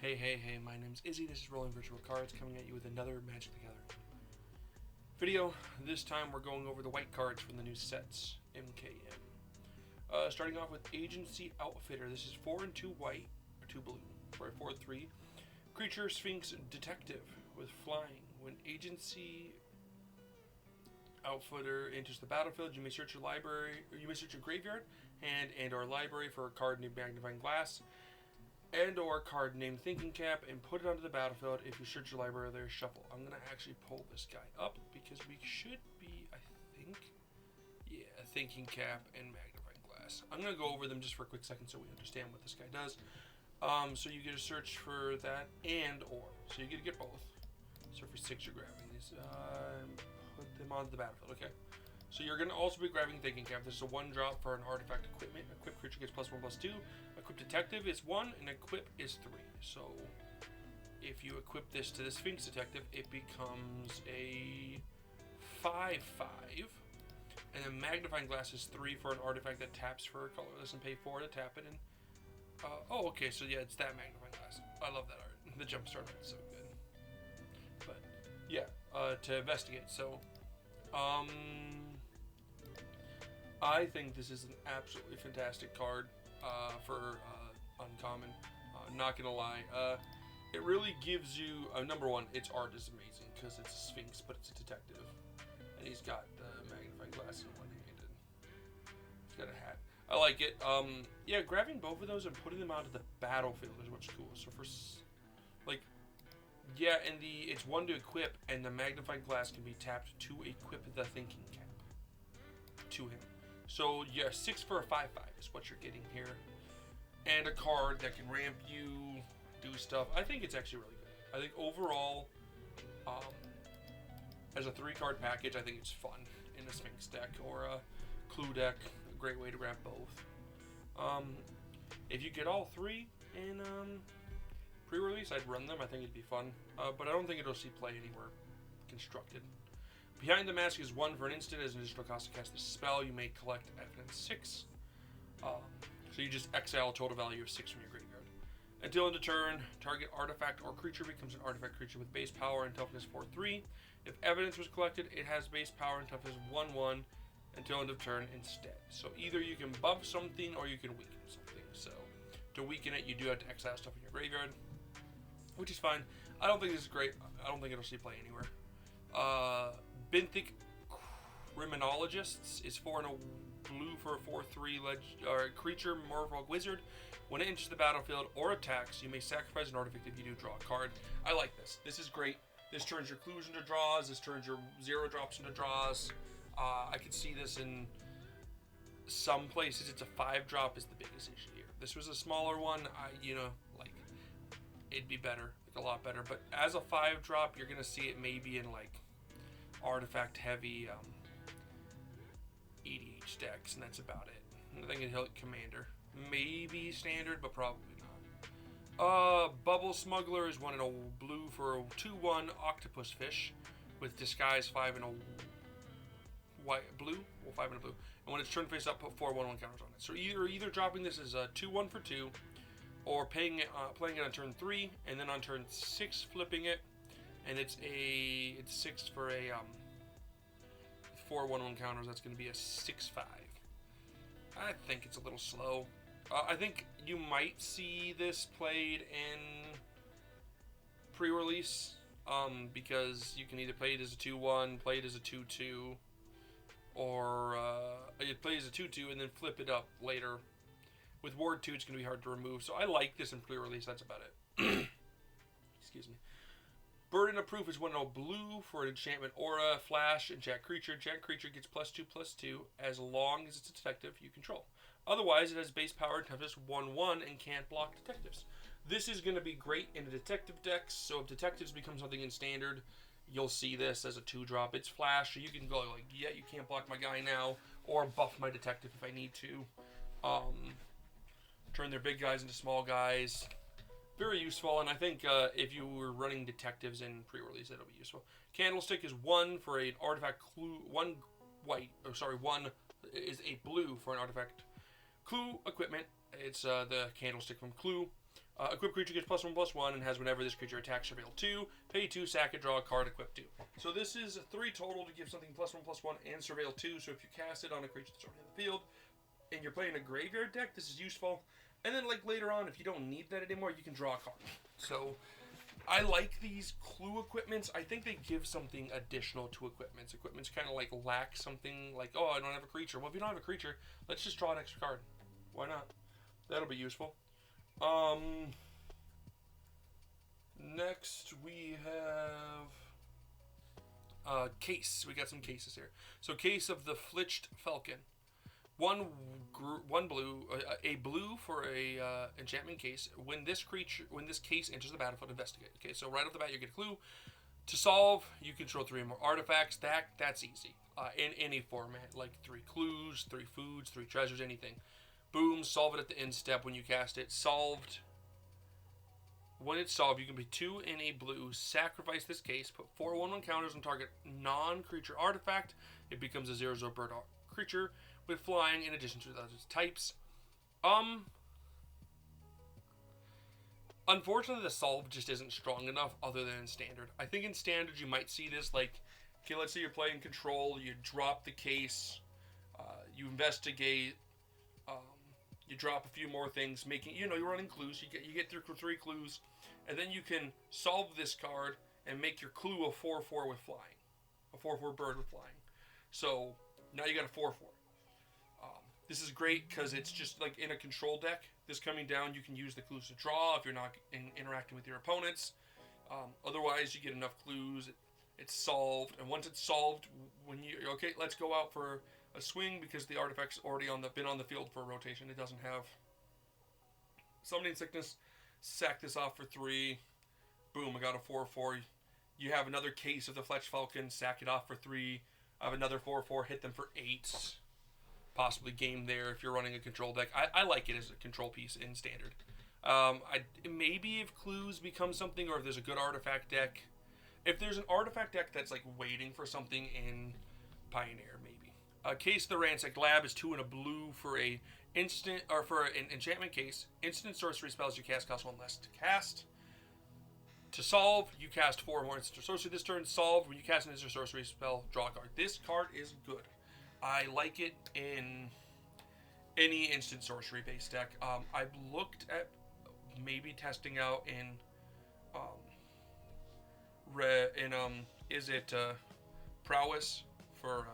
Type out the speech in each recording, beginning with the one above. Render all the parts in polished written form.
Hey, my name's Izzy, this is Rolling Virtual Cards, coming at you with another Magic the Gathering video. This time we're going over the white cards from the new sets, MKM. Starting off with Agency Outfitter. This is 4 and 2 white, or 2 blue, for a 4/3. Creature Sphinx Detective with flying. When Agency Outfitter enters the battlefield, you may search your library, or you may search your graveyard, hand, and or library for a card named Magnifying Glass, and or a card named Thinking Cap, and put it onto the battlefield. If you search your library there, shuffle. I'm going to actually pull this guy up because we should be, I think, yeah, Thinking Cap and Magnifying Glass. I'm going to go over them just for a quick second so we understand what this guy does. So you get to search for that and or. So you get to get both. So for 6 you're grabbing these. Put them onto the battlefield, okay. So you're going to also be grabbing Thinking Cap. This is a 1-drop for an artifact equipment. Equip creature gets +1/+2. Equip Detective is 1, and Equip is 3. So if you equip this to the Sphinx Detective, it becomes a 5/5. And then Magnifying Glass is 3 for an artifact that taps for a colorless and pay 4 to tap it. And oh, okay, so yeah, it's that Magnifying Glass. I love that art. The jumpstart art is so good. But yeah, to investigate. So I think this is an absolutely fantastic card for Uncommon. Not gonna lie, it really gives you number one. Its art is amazing because it's a Sphinx, but it's a detective, and he's got the Magnifying Glass in one-handed. He's got a hat. I like it. Yeah, grabbing both of those and putting them onto the battlefield is what's cool. So for like, yeah, and it's 1 to equip, and the Magnifying Glass can be tapped to equip the Thinking Cap to him. So yeah, 6 for a 5/5 is what you're getting here, and a card that can ramp you, do stuff. I think it's actually really good. I think overall, as a 3-card package, I think it's fun in a Sphinx deck or a Clue deck. A great way to grab both. If you get all 3 in pre-release, I'd run them. I think it'd be fun, but I don't think it'll see play anywhere constructed. Behind the Mask is 1 for an instant. As an additional cost to cast the spell, you may collect evidence 6. So you just exile a total value of 6 from your graveyard. Until end of turn, target artifact or creature becomes an artifact creature with base power and toughness 4/3. If evidence was collected, it has base power and toughness 1/1 until end of turn instead. So either you can buff something or you can weaken something. So to weaken it, you do have to exile stuff in your graveyard, which is fine. I don't think this is great. I don't think it'll see play anywhere. Benthic Criminologists is 4 and a blue for a 4/3 creature, Morphog Wizard. When it enters the battlefield or attacks, you may sacrifice an artifact if you do draw a card. I like this. This is great. This turns your clues into draws. This turns your 0-drops into draws. I could see this in some places. It's a 5-drop is the biggest issue here. This was a smaller one. Like, it'd be better, like a lot better. But as a 5-drop, you're gonna see it maybe in like artifact heavy EDH decks, and that's about it. I think it'll hit Commander, maybe Standard, but probably not. Bubble Smuggler is 1 and a blue for a 2/1 octopus fish with disguise 5 and a white blue, well 5 and a blue. And when it's turned face up, put 4/1/1 counters on it. So either dropping this as a 2/1 for 2, or playing it on turn 3, and then on turn 6 flipping it. And it's 6 for a 4/1/1 counters. That's going to be a 6/5. I think it's a little slow. I think you might see this played in pre-release because you can either play it as a 2/1, play it as a 2/2, or you play it as a 2/2 and then flip it up later. With Ward 2, it's going to be hard to remove. So I like this in pre-release. That's about it. Excuse me. Burden of Proof is 1 and a blue for an enchantment aura, flash, enchant creature. Enchant creature gets +2/+2 as long as it's a detective you control. Otherwise, it has base power and toughness 1/1 and can't block detectives. This is going to be great in the detective decks, so if detectives become something in standard, you'll see this as a 2-drop. It's flash, so you can go like, yeah, you can't block my guy now, or buff my detective if I need to. Turn their big guys into small guys. Very useful, and I think if you were running detectives in pre-release, that'll be useful. Candlestick is 1 for an artifact clue, 1 is a blue for an artifact clue equipment. It's the candlestick from Clue. Equipped creature gets +1/+1 and has whenever this creature attacks surveil 2, pay 2, sack it, draw a card, equip 2. So this is 3 total to give something +1/+1 and surveil 2. So if you cast it on a creature that's already in the field and you're playing a graveyard deck, this is useful. And then like later on, if you don't need that anymore, you can draw a card. So I like these clue equipments. I think they give something additional to equipments. Equipments kind of like lack something like, oh, I don't have a creature. Well, if you don't have a creature, let's just draw an extra card. Why not? That'll be useful. Next we have case. We got some cases here. So case of the Flitched Falcon. One blue, a blue for a enchantment case. When this case enters the battlefield, investigate. Okay, so right off the bat, you get a clue. To solve, you control 3 or more artifacts. That's easy. In any format, like 3 clues, 3 foods, 3 treasures, anything. Boom, solve it at the end step when you cast it. Solved. When it's solved, you can pay 2 in a blue, sacrifice this case, put 4 1/1 counters on target non-creature artifact. It becomes a 0/0 bird creature with flying in addition to the other types. Unfortunately, the solve just isn't strong enough other than in standard. I think in standard you might see this like, okay, let's say you're playing control, you drop the case, you investigate, you drop a few more things, making, you're running clues, you get through 3 clues, and then you can solve this card and make your clue a 4/4 with flying. A 4/4 bird with flying. So now you got a 4/4. This is great because it's just like in a control deck. This coming down, you can use the clues to draw if you're not interacting with your opponents. Otherwise, you get enough clues. It's solved, and once it's solved, okay, let's go out for a swing because the artifact's already been on the field for a rotation. It doesn't have Summoning Sickness. Sack this off for 3. Boom, I got a 4/4. You have another case of the Fletched Falcon. Sack it off for 3. I have another 4/4. Hit them for 8. Possibly game there if you're running a control deck. I like it as a control piece in standard. Maybe if clues become something, or if there's a good artifact deck. If there's an artifact deck that's like waiting for something in Pioneer, maybe. Case of the Ransacked Lab is 2 and a blue for a instant, or for an enchantment case. Instant sorcery spells you cast cost 1 less to cast. To solve, you cast 4 more instant sorcery this turn. Solved, when you cast an instant sorcery spell, draw a card. This card is good. I like it in any instant sorcery based deck. I've looked at maybe testing out in Prowess for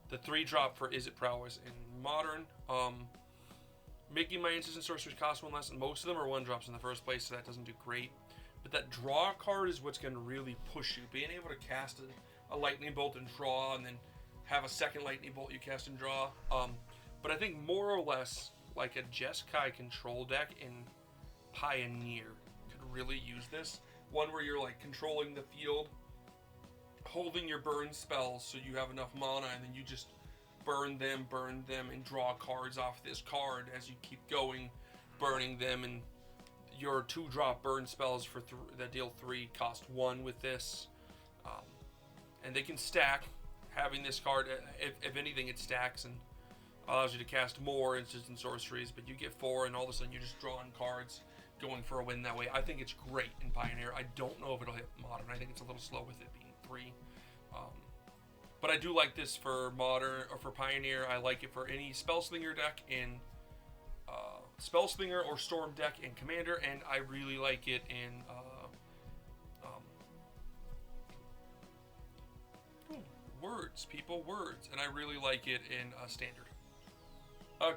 the 3-drop for Is It Prowess in Modern. Making my instant sorceries cost 1 less, and most of them are 1-drops in the first place, so that doesn't do great. But that draw card is what's going to really push you. Being able to cast a lightning bolt and draw, and then have a second lightning bolt you cast and draw. But I think more or less like a Jeskai control deck in Pioneer could really use this. One where you're like controlling the field, holding your burn spells so you have enough mana, and then you just burn them, and draw cards off this card as you keep going, burning them. And your 2-drop burn spells for that deal 3 cost 1 with this. And they can stack. Having this card, if anything, it stacks and allows you to cast more instant sorceries, but you get 4, and all of a sudden you're just drawing cards, going for a win that way. I think it's great in Pioneer. I don't know if it'll hit Modern. I think it's a little slow with it being 3. But I do like this for Modern, or for Pioneer. I like it for any Spellslinger deck in Spellslinger or Storm deck in Commander, and I really like it in words, and I really like it in Standard.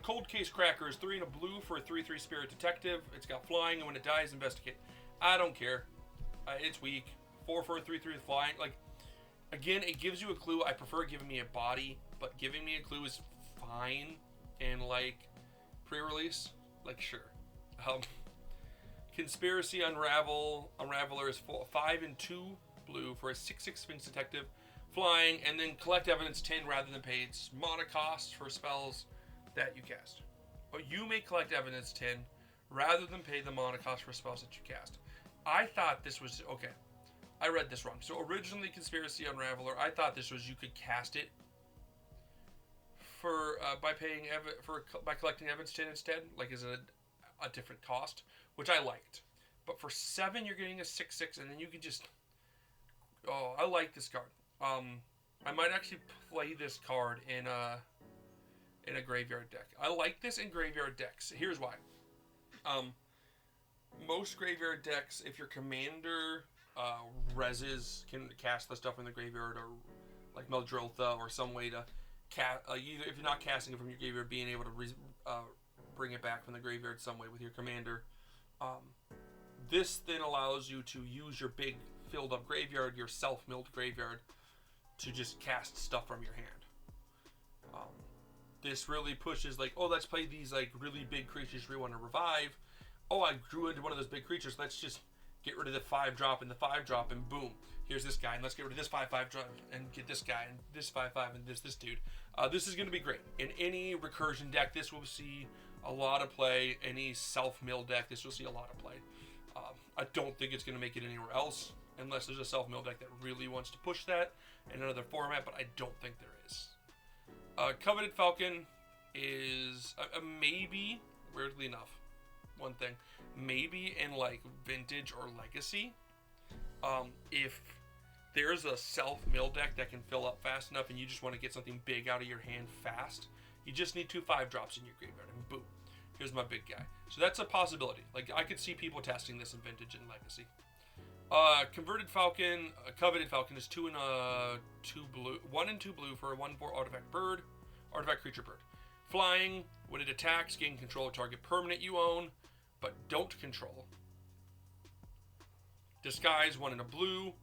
Cold Case Cracker is 3 and a blue for a 3/3 Spirit Detective. It's got flying, and when it dies, investigate. I don't care. It's weak. 4 for a 3/3 with flying. Like, again, it gives you a clue. I prefer giving me a body, but giving me a clue is fine. And like pre-release, like sure. Conspiracy Unraveler is 5 and 2 blue for a 6/6 Sphinx Detective. Flying, and then collect evidence 10 rather than pay its mana cost for spells that you cast. But you may collect evidence 10 rather than pay the mana cost for spells that you cast. I thought this was okay. I read this wrong. So originally, Conspiracy Unraveler, I thought this was you could cast it for by collecting evidence 10 instead. Like as a a different cost, which I liked. But for 7, you're getting a 6/6, and then you can just... Oh, I like this card. I might actually play this card in a graveyard deck. I like this in graveyard decks. Here's why. Most graveyard decks, if your commander reses, can cast the stuff in the graveyard, or like Meldrotha, or some way to cast, either if you're not casting it from your graveyard, being able to bring it back from the graveyard some way with your commander. This then allows you to use your big filled up graveyard, your self-milled graveyard, to just cast stuff from your hand. This really pushes, like, oh, let's play these like really big creatures we want to revive. Oh, I drew into one of those big creatures. Let's just get rid of the 5-drop and the 5-drop, and boom, here's this guy. And let's get rid of this 5/5 drop and get this guy, and this 5/5, and this dude. This is going to be great. In any recursion deck, this will see a lot of play. Any self-mill deck, this will see a lot of play. I don't think it's going to make it anywhere else, unless there's a self-mill deck that really wants to push that in another format, but I don't think there is. Coveted Falcon is maybe, weirdly enough, one thing, maybe in like Vintage or Legacy, if there's a self-mill deck that can fill up fast enough and you just want to get something big out of your hand fast, you just need 2 5-drops in your graveyard, and boom, here's my big guy. So that's a possibility. Like, I could see people testing this in Vintage and Legacy. Converted Falcon, Coveted Falcon is 2 and 2 blue, 1 and 2 blue for a 1/4 artifact creature bird. Flying, when it attacks, gain control of target permanent you own, but don't control. Disguise, 1 and a blue.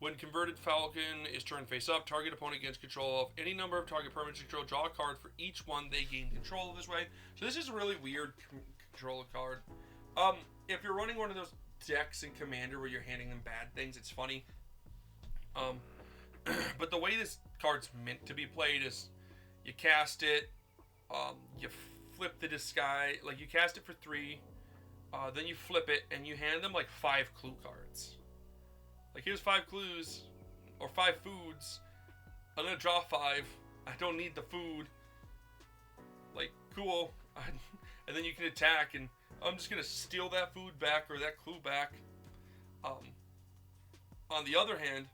When Converted Falcon is turned face up, target opponent gains control of any number of target permanents control. Draw a card for each one they gain control of this way. So this is a really weird control card. If you're running one of those decks in Commander where you're handing them bad things, it's funny. But the way this card's meant to be played is you cast it, you flip the disguise, like you cast it for 3, then you flip it and you hand them like 5 clue cards. Like, here's 5 clues, or 5 foods. I'm gonna draw 5. I don't need the food. Like, cool. And then you can attack, and I'm just gonna steal that food back or that clue back. On the other hand,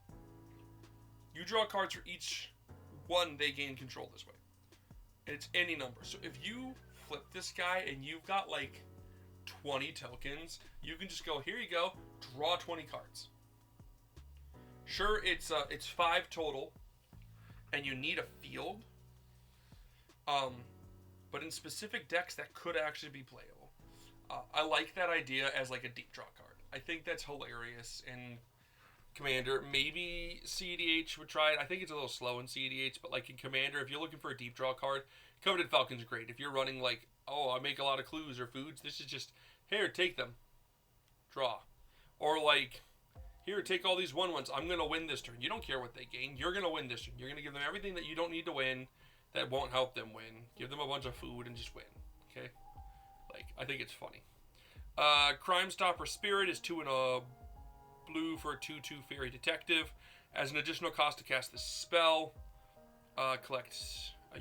you draw cards for each one they gain control this way. And it's any number. So if you flip this guy and you've got like 20 tokens, you can just go, here you go, draw 20 cards. Sure, it's 5 total, and you need a field. But in specific decks, that could actually be playable. I like that idea as like a deep draw card. I think that's hilarious in Commander. Maybe CEDH would try it. I think it's a little slow in CEDH, but like in Commander, if you're looking for a deep draw card, Coveted Falcon's great. If you're running like, oh, I make a lot of clues or foods, this is just, here, take them. Draw. Or like, here, take all these 1/1s. I'm going to win this turn. You don't care what they gain. You're going to win this turn. You're going to give them everything that you don't need to win that won't help them win. Give them a bunch of food and just win. Okay? Like, I think it's funny. Crime Stopper Spirit is 2 and a blue for a 2/2 Fairy Detective. As an additional cost to cast this spell,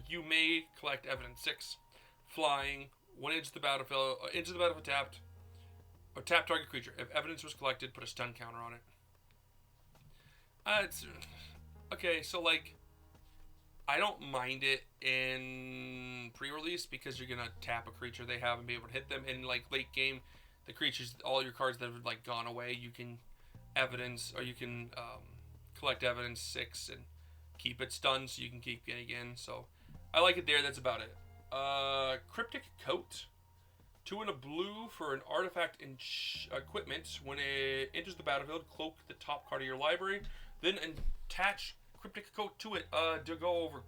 you may collect Evidence 6. Flying. When into the battlefield tapped. Or tap target creature. If evidence was collected, put a stun counter on it. It's okay, so like, I don't mind it in pre-release because you're gonna tap a creature they have and be able to hit them. In like late game, the creatures, all your cards that have like gone away, you can evidence, or you can collect evidence 6 and keep it stunned so you can keep getting in. So I like it there. That's about it. Cryptic Coat. 2 and a blue for an artifact equipment. When it enters the battlefield, cloak the top card of your library. Then attach Cryptic Coat to it. To go over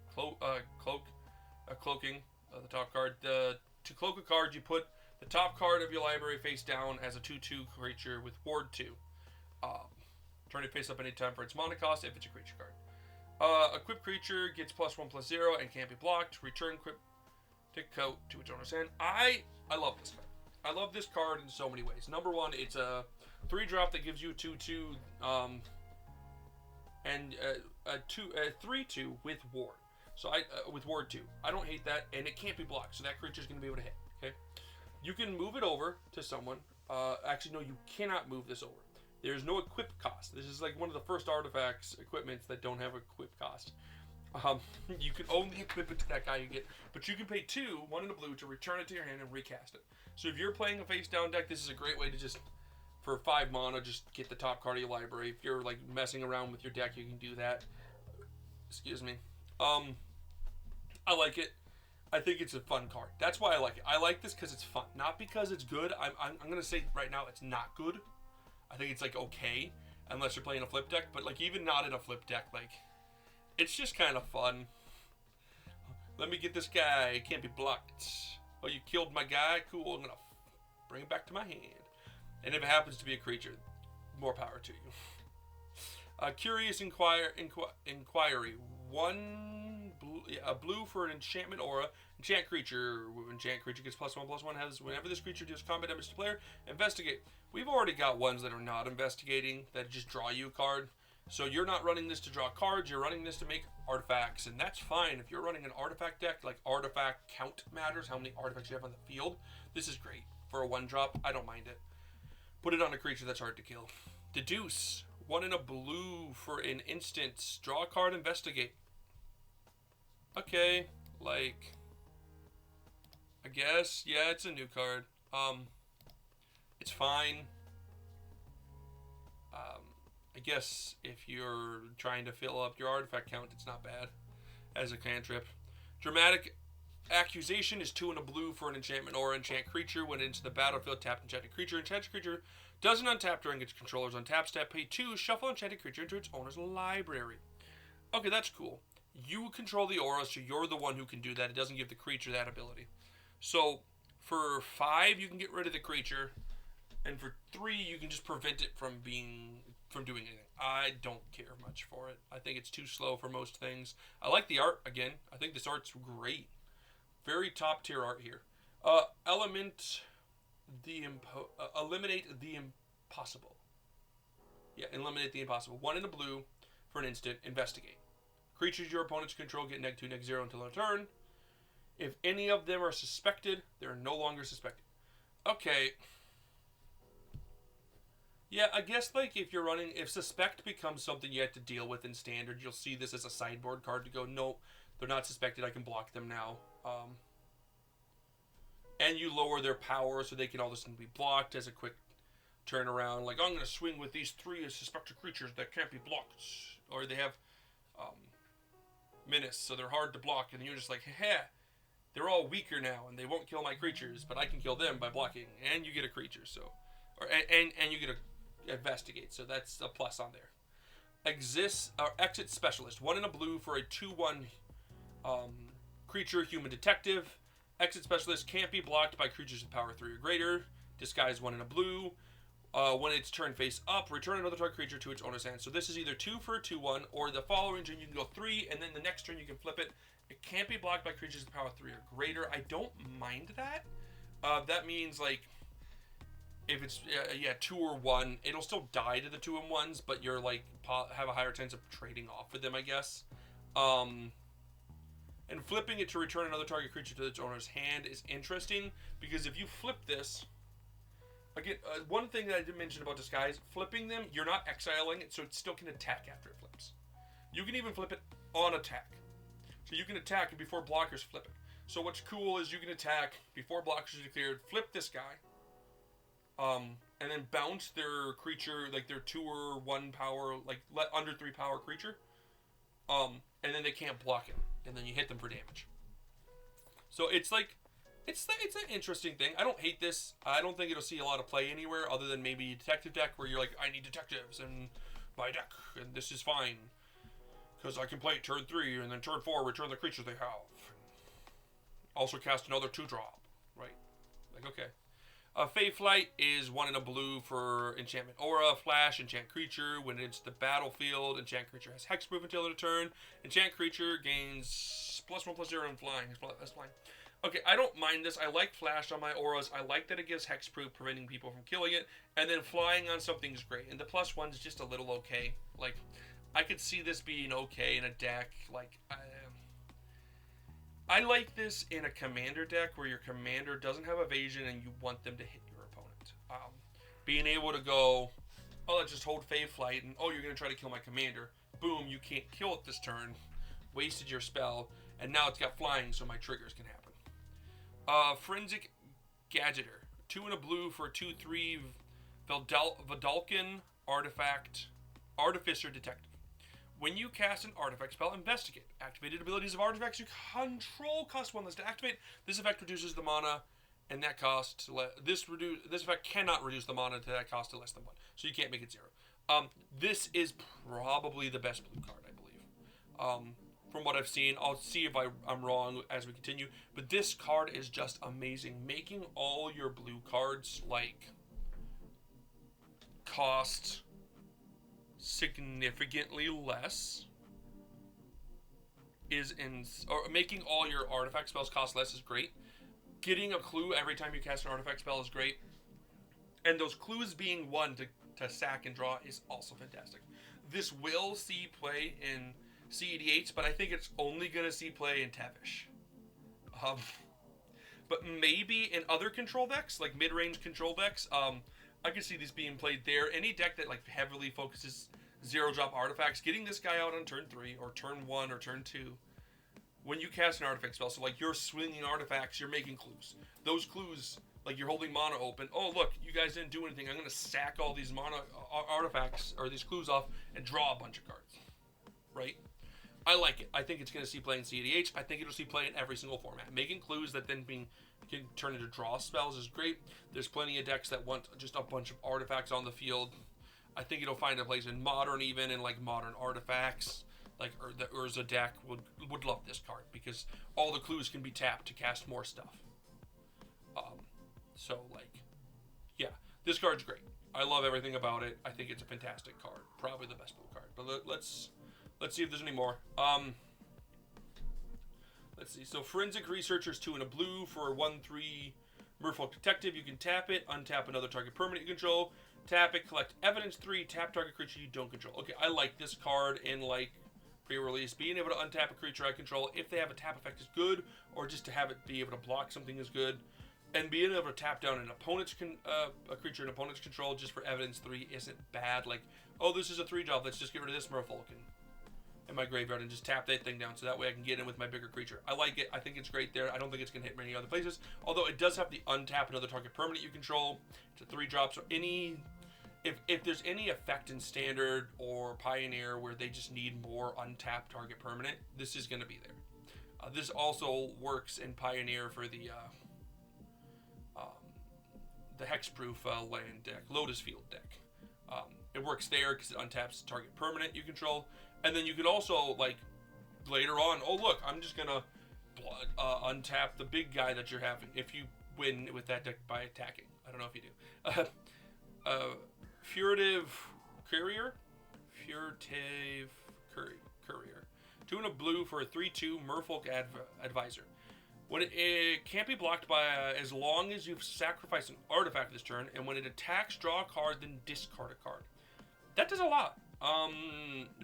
cloaking the top card. To cloak a card, you put the top card of your library face down as a 2/2 creature with Ward 2. Turn it face up anytime for its mana cost if it's a creature card. Equipped creature gets +1/+0 and can't be blocked. Return Cryptic Coat to its owner's hand. I love this card. I love this card in so many ways. Number one, it's a 3-drop that gives you a 2/2, and a 3/2 with Ward. So with Ward 2, I don't hate that, and it can't be blocked, so that creature's going to be able to hit. Okay. You can move it over to someone. Actually, no, you cannot move this over. There's no equip cost. This is like one of the first artifacts, equipments that don't have equip cost. You can only equip it to that guy you get, but you can pay 2, 1 in a blue, to return it to your hand and recast it. So if you're playing a face down deck, this is a great way to just, for 5 mana, just get the top card of your library. If you're like messing around with your deck, you can do that. Excuse me. I like it. I think it's a fun card. That's why I like it. I like this because it's fun, not because it's good. I'm gonna say right now it's not good. I think it's like okay, unless you're playing a flip deck. But like even not in a flip deck, like it's just kind of fun. Let me get this guy. It can't be blocked. Oh, you killed my guy? Cool. I'm gonna bring it back to my hand. And if it happens to be a creature, more power to you. Curious Inquiry. 1 blue, a blue for an enchantment aura. Enchant creature. Enchant creature gets +1/+1. Has whenever this creature deals combat damage to player, investigate. We've already got ones that are not investigating, that just draw you a card. So you're not running this to draw cards. You're running this to make artifacts, and that's fine. If you're running an artifact deck, like artifact count matters, how many artifacts you have on the field, this is great. For a 1-drop, I don't mind it. Put it on a creature that's hard to kill. Deduce. 1 in a blue for an instant. Draw a card, investigate. Okay, like, I guess, yeah, it's a new card. It's fine. I guess if you're trying to fill up your artifact count, it's not bad as a cantrip. Dramatic Accusation is 2 in a blue for an enchantment or enchant creature. When into the battlefield, tap enchanted creature. Enchanted creature doesn't untap during its controller's untap step. Pay 2, shuffle enchanted creature into its owner's library. Okay, that's cool. You control the aura, so you're the one who can do that. It doesn't give the creature that ability. So for 5, you can get rid of the creature, and for 3, you can just prevent it from doing anything. I don't care much for it. I think it's too slow for most things. I like the art again. I think this art's great. Very top tier art here. Eliminate the impossible. Yeah, eliminate the impossible. 1 in a blue for an instant. Investigate. Creatures your opponents control get -2, -0 until their turn. If any of them are suspected, they're no longer suspected. Okay. Yeah, I guess like if suspect becomes something you have to deal with in standard, you'll see this as a sideboard card to go, no, they're not suspected, I can block them now. And you lower their power so they can all of a sudden be blocked as a quick turnaround. Like, I'm going to swing with these 3 suspected creatures that can't be blocked. Or they have menace, so they're hard to block. And you're just like, heh, they're all weaker now, and they won't kill my creatures, but I can kill them by blocking. And you get a creature, so... And you get a investigate, so that's a plus on there. Exit Specialist. 1 in a blue for a 2/1 creature, human detective. Exit Specialist can't be blocked by creatures with power 3 or greater. Disguise 1 in a blue. When it's turn face up, return another target creature to its owner's hand. So this is either 2 for a 2/1, or the following turn you can go 3, and then the next turn you can flip it. It can't be blocked by creatures with power 3 or greater. I don't mind that. That means, like, if it's 2 or 1, it'll still die to the 2 and 1s, but you're like have a higher chance of trading off with them, I guess. And flipping it to return another target creature to its owner's hand is interesting, because if you flip this, again, one thing that I did mention about Disguise, flipping them, you're not exiling it, so it still can attack after it flips. You can even flip it on attack. So you can attack before blockers flip it. So what's cool is you can attack before blockers are declared, flip this guy, and then bounce their creature, like their 2 or 1 power, like under 3 power creature, and then they can't block him, and then you hit them for damage. So it's like, it's an interesting thing. I don't hate this. I don't think it'll see a lot of play anywhere other than maybe detective deck, where you're like, I need detectives and buy deck, and this is fine because I can play it turn 3 and then turn 4 return the creatures they have. Also cast another 2-drop, right? Like, okay. Fey Flight is 1 in a blue for enchantment aura. Flash, enchant creature. When it's the battlefield, enchant creature has hexproof until end of turn. Enchant creature gains +1/+0 and flying. That's flying. Okay, I don't mind this. I like flash on my auras. I like that it gives hexproof, preventing people from killing it. And then flying on something's great. And the +1 is just a little okay. Like, I could see this being okay in a deck. Like, I like this in a commander deck where your commander doesn't have evasion and you want them to hit your opponent. Being able to go, oh, let's just hold Fave Flight, and oh, you're going to try to kill my commander. Boom, you can't kill it this turn. Wasted your spell, and now it's got flying, so my triggers can happen. Forensic Gadgeter. 2 and a blue for a 2/3 Vidalcan Artifact Artificer Detective. When you cast an artifact spell, investigate. Activated abilities of artifacts you control cost 1 less to activate. This effect reduces the mana, and that cost this effect cannot reduce the mana to that cost to less than 1, so you can't make it 0. This is probably the best blue card, I believe. From what I've seen, I'll see if I'm wrong as we continue. But this card is just amazing, making all your blue cards like cost significantly less or making all your artifact spells cost less is great. Getting a clue every time you cast an artifact spell is great, and those clues being one to sack and draw is also fantastic. This will see play in CEDH, but I think it's only gonna see play in Tavish. But maybe in other control decks, like mid-range control decks, I can see these being played there. Any deck that like heavily focuses 0-drop artifacts, getting this guy out on turn 3 or turn 1 or turn 2, when you cast an artifact spell, so like you're swinging artifacts, you're making clues. Those clues, like you're holding mana open. Oh look, you guys didn't do anything. I'm gonna sack all these mana artifacts or these clues off and draw a bunch of cards. Right? I like it. I think it's gonna see play in CEDH. I think it'll see play in every single format. Making clues that then can turn into draw spells is great. There's plenty of decks that want just a bunch of artifacts on the field. I think it'll find a place in Modern, even in like Modern Artifacts. Like the Urza deck would love this card because all the clues can be tapped to cast more stuff. So like, yeah, this card's great. I love everything about it. I think it's a fantastic card, probably the best blue card. But let's see if there's any more. Let's see. So Forensic Researcher's 2 and a blue for a 1/3 Merfolk Detective. You can tap it, untap another target permanent you control, tap it, collect evidence 3, tap target creature you don't control. Okay, I like this card in like pre-release. Being able to untap a creature I control if they have a tap effect is good, or just to have it be able to block something is good. And being able to tap down an opponent's a creature in opponent's control just for evidence 3 isn't bad. Like, oh, this is a 3-drop. Let's just get rid of this Merfolk in my graveyard and just tap that thing down so that way I can get in with my bigger creature. I like it. I think it's great there. I don't think it's going to hit many other places. Although it does have the untap another target permanent you control. It's a 3-drop. So if there's any effect in Standard or Pioneer where they just need more untapped target permanent, this is going to be there. This also works in Pioneer for the hexproof land deck, Lotus Field deck. It works there because it untaps target permanent you control. And then you could also, like, later on, oh look, I'm just gonna untap the big guy that you're having if you win with that deck by attacking. I don't know if you do. Furtive Courier. 2 and a blue for a 3/2 Merfolk Advisor. When it can't be blocked by as long as you've sacrificed an artifact this turn, and when it attacks, draw a card, then discard a card. That does a lot.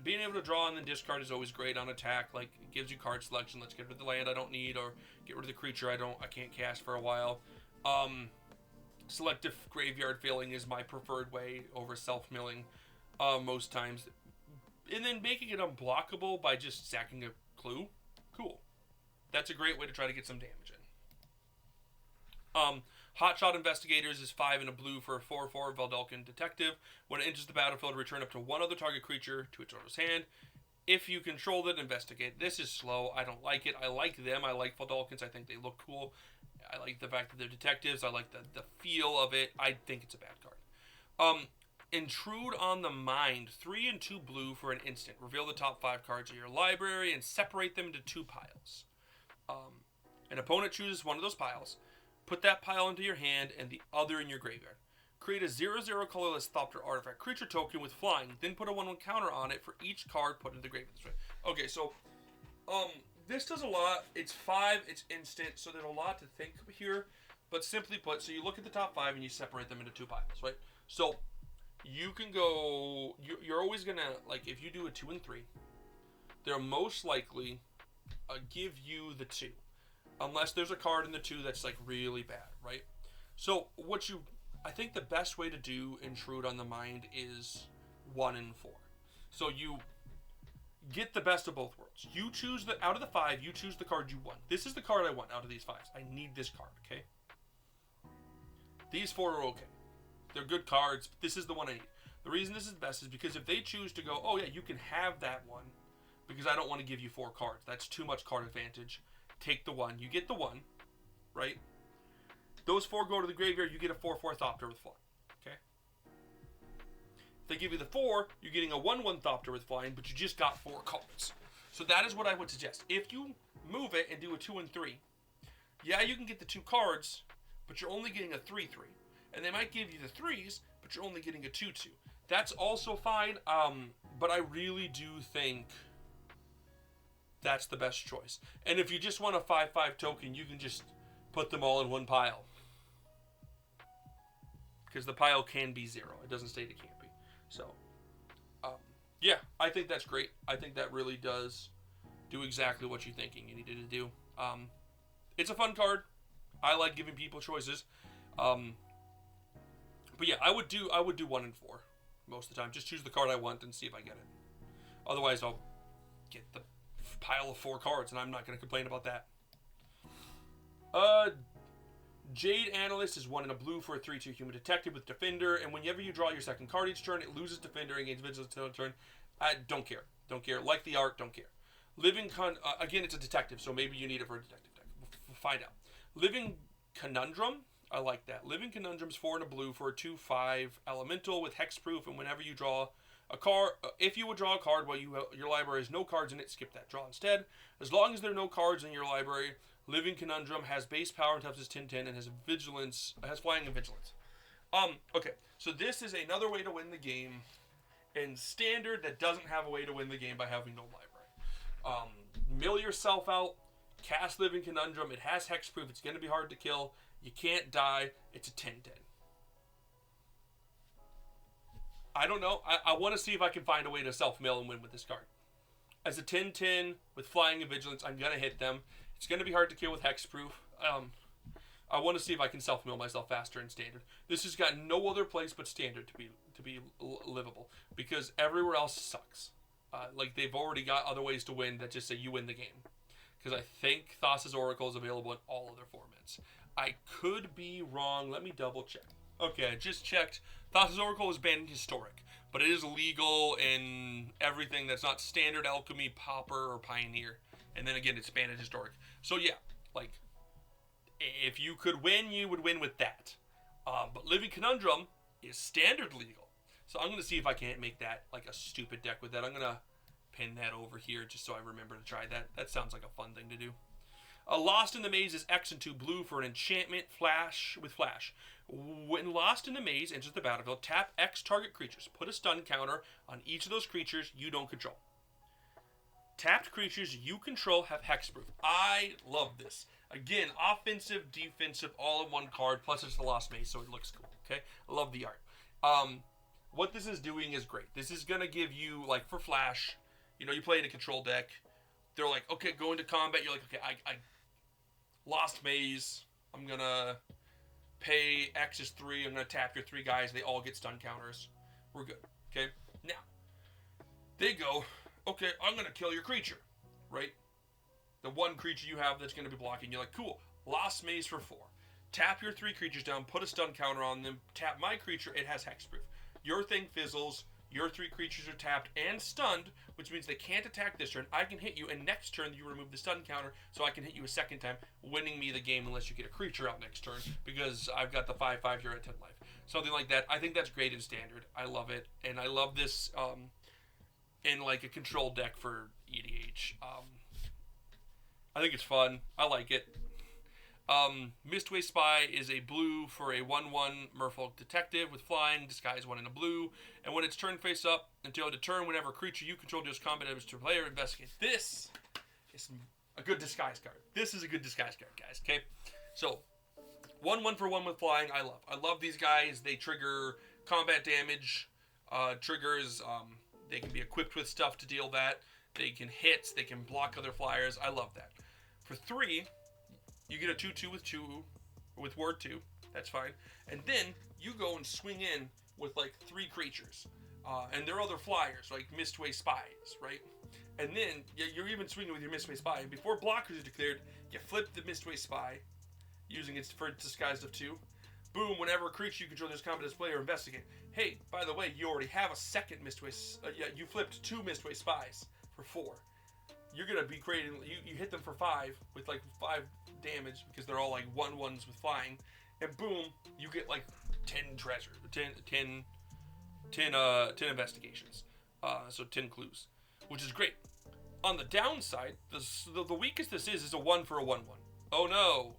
Being able to draw and then discard is always great on attack. Like, it gives you card selection. Let's get rid of the land I don't need, or get rid of the creature I can't cast for a while. Selective graveyard filling is my preferred way over self-milling most times. And then making it unblockable by just sacking a clue. Cool. That's a great way to try to get some damage in. Hotshot Investigators is 5 and a blue for a 4/4 Vidalcan Detective. When it enters the battlefield, return up to one other target creature to its owner's hand. If you control it, investigate. This is slow. I don't like it. I like them. I like Vidalcans. I think they look cool. I like the fact that they're detectives. I like the feel of it. I think it's a bad card. Intrude on the Mind. 3 and 2 blue for an instant. Reveal the top 5 cards of your library and separate them into 2 piles. An opponent chooses one of those piles. Put that pile into your hand and the other in your graveyard. Create a 0/0 colorless Thopter artifact creature token with flying. Then put a 1/1 counter on it for each card put into the graveyard this way. Okay, so this does a lot. It's 5, it's instant, so there's a lot to think here. But simply put, so you look at the top 5 and you separate them into 2 piles, right? So you can go, you're always going to, like, if you do a 2 and 3, they'll most likely give you the 2. unless there's a card in the 2 that's like really bad, right? So I think the best way to do Intrude on the Mind is 1 and 4. So you get the best of both worlds. You choose out of the 5, you choose the card you want. This is the card I want out of these 5s. I need this card, okay? These 4 are okay. They're good cards, but this is the one I need. The reason this is the best is because if they choose to go, oh yeah, you can have that one, because I don't want to give you 4 cards. That's too much card advantage. Take the 1. You get the 1, right? Those 4 go to the graveyard, you get a 4/4 Thopter with flying, okay? If they give you the 4, you're getting a 1/1 Thopter with flying, but you just got 4 cards. So that is what I would suggest. If you move it and do a 2 and 3, yeah, you can get the 2 cards, but you're only getting a 3/3. And they might give you the 3s, but you're only getting a 2/2. That's also fine, but I really do think that's the best choice. And if you just want a 5/5 token, you can just put them all in one pile. Because the pile can be 0. It doesn't state it can't be. So, yeah, I think that's great. I think that really does do exactly what you're thinking you needed to do. It's a fun card. I like giving people choices. But yeah, I would do 1 and 4 most of the time. Just choose the card I want and see if I get it. Otherwise, I'll get the pile of 4 cards, and I'm not going to complain about that. Jade Analyst is 1 and a blue for a 3/2 human detective with Defender, and whenever you draw your second card each turn, it loses Defender and gains Vigilance until turn. I don't care. Don't care. Like the art, don't care. Again, it's a detective, so maybe you need it for a detective deck. We'll find out. Living Conundrum, I like that. Living Conundrum's 4 and a blue for a 2/5 elemental with hexproof, and whenever you draw a card, if you would draw a card while your library has no cards in it, skip that draw instead. As long as there are no cards in your library, Living Conundrum has base power and toughness 10/10 and has flying and vigilance. Okay, so this is another way to win the game in Standard that doesn't have a way to win the game by having no library. Mill yourself out, cast Living Conundrum. It has hexproof. It's going to be hard to kill. You can't die. It's a 10/10. I don't know. I want to see if I can find a way to self-mill and win with this card. As a 10/10 with flying and vigilance, I'm going to hit them. It's going to be hard to kill with hexproof. I want to see if I can self-mill myself faster in Standard. This has got no other place but Standard to be livable, because everywhere else sucks. Like, they've already got other ways to win that just say you win the game. Because I think Thassa's Oracle is available in all other formats. I could be wrong. Let me double check. Okay, I just checked. Thassa's Oracle is banned in Historic, but it is legal in everything that's not Standard, Alchemy, Pauper, or Pioneer. And then again, it's banned in Historic. So yeah, like, if you could win, you would win with that. But Living Conundrum is Standard legal. So I'm going to see if I can't make that like a stupid deck with that. I'm going to pin that over here just so I remember to try that. That sounds like a fun thing to do. Lost in the Maze is X and 2 blue for an enchantment with flash. When Lost in the Maze enters the battlefield, tap X target creatures. Put a stun counter on each of those creatures you don't control. Tapped creatures you control have hexproof. I love this. Again, offensive, defensive, all in one card, plus it's the Lost Maze, so it looks cool, okay? I love the art. What this is doing is great. This is going to give you, like, for Flash, you know, you play in a control deck. They're like, okay, go into combat. You're like, okay, I Lost Maze. I'm going to pay X is 3. I'm going to tap your 3 guys. They all get stun counters. We're good, okay? Now, they go, okay, I'm going to kill your creature, right? The one creature you have that's going to be blocking. You're like, cool, Lost Maze for 4. Tap your 3 creatures down, put a stun counter on them, tap my creature, it has hexproof. Your thing fizzles, your 3 creatures are tapped and stunned, which means they can't attack this turn. I can hit you, and next turn you remove the stun counter, so I can hit you a second time, winning me the game unless you get a creature out next turn, because I've got the 5/5, you're at 10 life. Something like that. I think that's great in Standard. I love it, and I love this in like a control deck for EDH. I think it's fun. I like it. Mistway Spy is a blue for a 1/1 Merfolk Detective with flying, disguise 1 in a blue, and when it's turn face up, until the turn, whenever a creature you control deals combat damage to a player, investigate. This is a good disguise card. This is a good disguise card, guys, okay? So, 1/1 for 1 with flying, I love these guys. They trigger combat damage, triggers, they can be equipped with stuff to deal that. They can hit, they can block other flyers. I love that. For 3, You get a 2/2 with ward 2. That's fine. And then you go and swing in with like 3 creatures. And they're other flyers, like Mistway Spies, right? And then you're even swinging with your Mistway Spy. And before blockers are declared, you flip the Mistway Spy, using its for disguised of 2. Boom, whenever a creature you control this combat display or investigate. Hey, by the way, you already have a second Mistway... you flipped 2 Mistway Spies for 4. You're going to be creating... You hit them for 5 with like 5 damage because they're all like 1/1s with flying. And boom, you get like 10 treasure. 10 investigations. So 10 clues. Which is great. On the downside, the weakest this is a 1 for a 1/1. Oh no!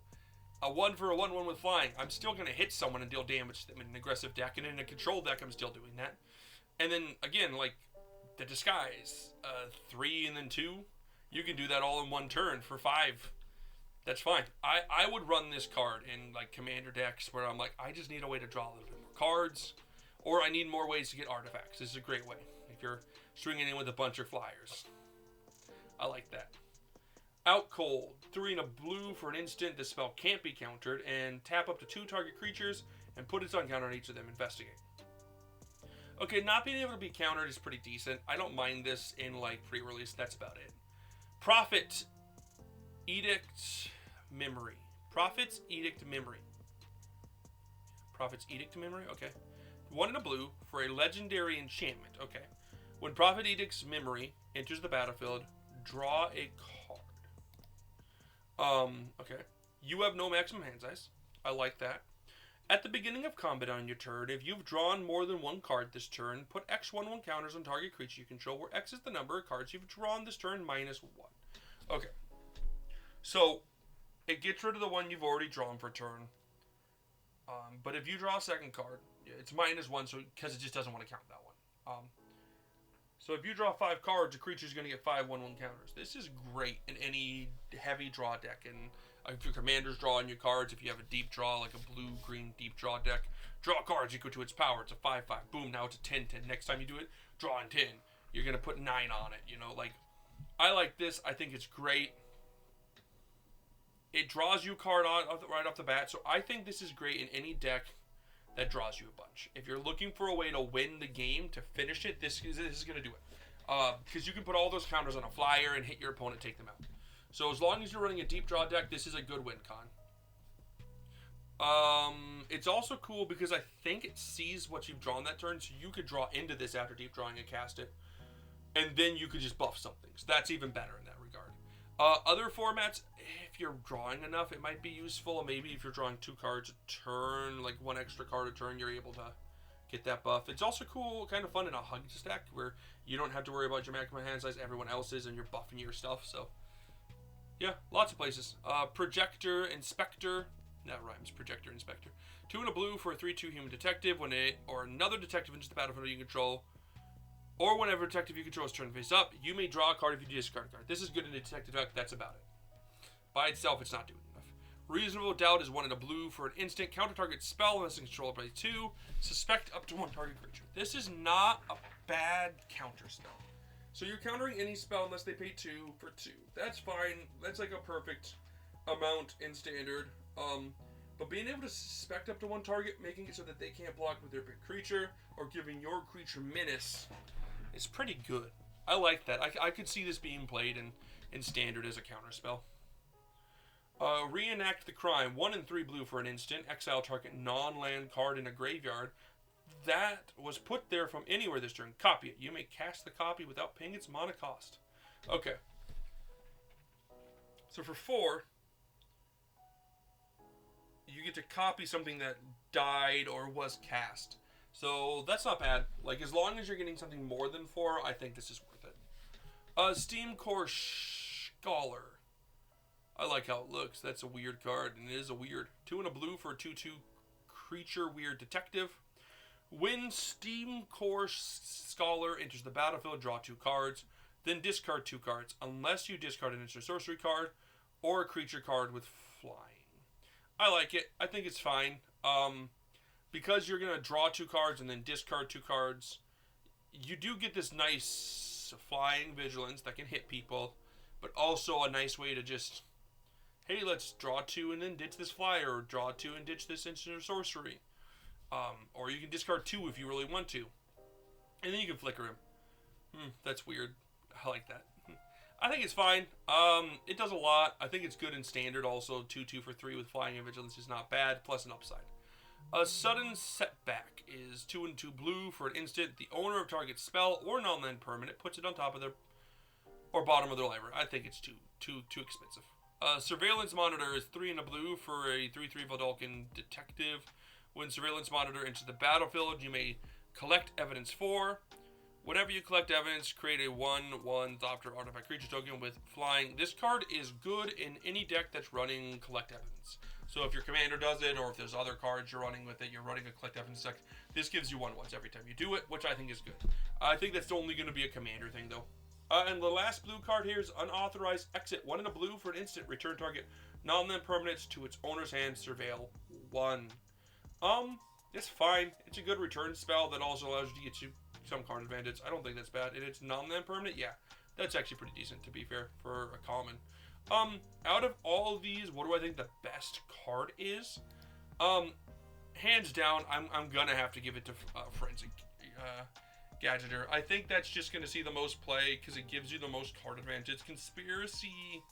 A 1 for a 1/1 with flying. I'm still going to hit someone and deal damage to them in an aggressive deck, and in a control deck, I'm still doing that. And then, again, like, the disguise. 3 and then 2. You can do that all in one turn for 5. That's fine. I would run this card in, like, commander decks where I'm like, I just need a way to draw a little bit more cards, or I need more ways to get artifacts. This is a great way. If you're stringing in with a bunch of flyers. I like that. Out Cold. 3 and a blue for an instant. This spell can't be countered. And tap up to 2 target creatures and put its on counter on each of them. Investigate. Okay, not being able to be countered is pretty decent. I don't mind this in like pre-release. That's about it. Prophet Edict Memory. Prophet's Edict Memory. Prophet's Edict Memory? Okay. 1 and a blue for a legendary enchantment. Okay. When Prophet Edict's Memory enters the battlefield, draw a card. Okay. You have no maximum hand size. I like that. At the beginning of combat on your turn, if you've drawn more than 1 card this turn, put X1/1 counters on target creature you control, where X is the number of cards you've drawn this turn minus 1. Okay. So, it gets rid of the one you've already drawn for turn. But if you draw a second card, it's minus 1, so because it just doesn't want to count that one. So if you draw 5 cards, a creature's going to get 5 1/1 counters. This is great in any heavy draw deck. And if your commander's drawing your cards, if you have a deep draw, like a blue-green deep draw deck, draw cards equal to its power. It's a 5/5. Boom, now it's a 10/10. Next time you do it, draw in 10. You're going to put 9 on it. You know, like, I like this. I think it's great. It draws you a card right off the bat. So I think this is great in any deck that draws you a bunch. If you're looking for a way to win the game, to finish it, this is going to do it. Because you can put all those counters on a flyer and hit your opponent, take them out. So as long as you're running a deep draw deck, this is a good win con. It's also cool because I think it sees what you've drawn that turn, so you could draw into this after deep drawing and cast it. And then you could just buff something. So that's even better in that regard. Other formats, if you're drawing enough, it might be useful. Maybe if you're drawing 2 cards a turn, like 1 extra card a turn, you're able to get that buff. It's also cool, kind of fun in a hug stack where you don't have to worry about your maximum hand size, everyone else's, and you're buffing your stuff. So, yeah, lots of places. Projector Inspector. That rhymes. Projector Inspector. 2 and a blue for a 3/2 human detective. When it or another detective enters the battlefield you control, or whenever a detective you control is turned face up, you may draw a card if you discard a card. This is good in a detective deck. That's about it. By itself, it's not doing enough. Reasonable Doubt is 1 and a blue for an instant. Counter target spell unless it's controlled by 2. Suspect up to 1 target creature. This is not a bad counter spell. So you're countering any spell unless they pay 2 for 2. That's fine. That's like a perfect amount in standard. But being able to suspect up to 1 target, making it so that they can't block with their big creature, or giving your creature menace, is pretty good. I like that. I could see this being played in standard as a counter spell. Reenact the Crime. 1 and 3 blue for an instant. Exile target non-land card in a graveyard that was put there from anywhere this turn. Copy it. You may cast the copy without paying its mana cost. Okay. So for 4, you get to copy something that died or was cast. So that's not bad. Like, as long as you're getting something more than 4, I think this is worth it. Steam Core Scholar. I like how it looks. That's a weird card, and it is a weird. 2 and a blue for a 2/2 creature weird detective. When Steam Core Scholar enters the battlefield, draw 2 cards, then discard 2 cards, unless you discard an instant sorcery card or a creature card with flying. I like it. I think it's fine. Because you're going to draw 2 cards and then discard 2 cards, you do get this nice flying vigilance that can hit people, but also a nice way to just hey, let's draw 2 and then ditch this flyer, or draw 2 and ditch this instant or sorcery. Or you can discard 2 if you really want to. And then you can flicker him. That's weird. I like that. I think it's fine. It does a lot. I think it's good in standard also. 2/2 for 3 with flying and vigilance is not bad, plus an upside. A sudden setback is 2 and 2 blue for an instant. The owner of target spell or non-land permanent puts it on top of their or bottom of their library. I think it's too expensive. Surveillance monitor is 3 and a blue for a 3/3 Valdalkin detective. When surveillance monitor enters the battlefield, you may collect evidence 4. Whenever you collect evidence, create a 1/1 Thopter artifact creature token with flying. This card is good in any deck that's running collect evidence. So if your commander does it, or if there's other cards you're running with it, you're running a collect evidence deck, this gives you 1/1s every time you do it, which I think is good. I think that's only going to be a commander thing, though. And the last blue card here is Unauthorized Exit. 1 and a blue for an instant. Return target non-land permanents to its owner's hand. Surveil 1. It's fine. It's a good return spell that also allows you to get you some card advantage. I don't think that's bad. And it's non-land permanent? Yeah. That's actually pretty decent, to be fair, for a common. Out of all of these, what do I think the best card is? Hands down, I'm gonna have to give it to Forensic Gadgeter. I think that's just gonna see the most play because it gives you the most card advantage. Conspiracy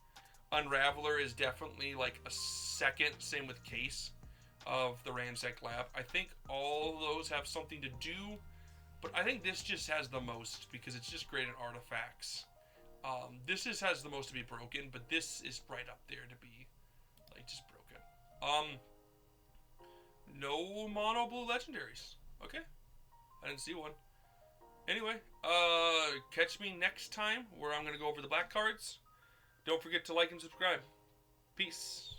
Unraveler is definitely like a second, same with Case of the Ransack Lab. I think all of those have something to do, but I think this just has the most because it's just great at artifacts. This has the most to be broken, but this is right up there to be like just broken. No mono blue legendaries. Okay, I didn't see one. Anyway, catch me next time where I'm gonna go over the black cards. Don't forget to like and subscribe. Peace.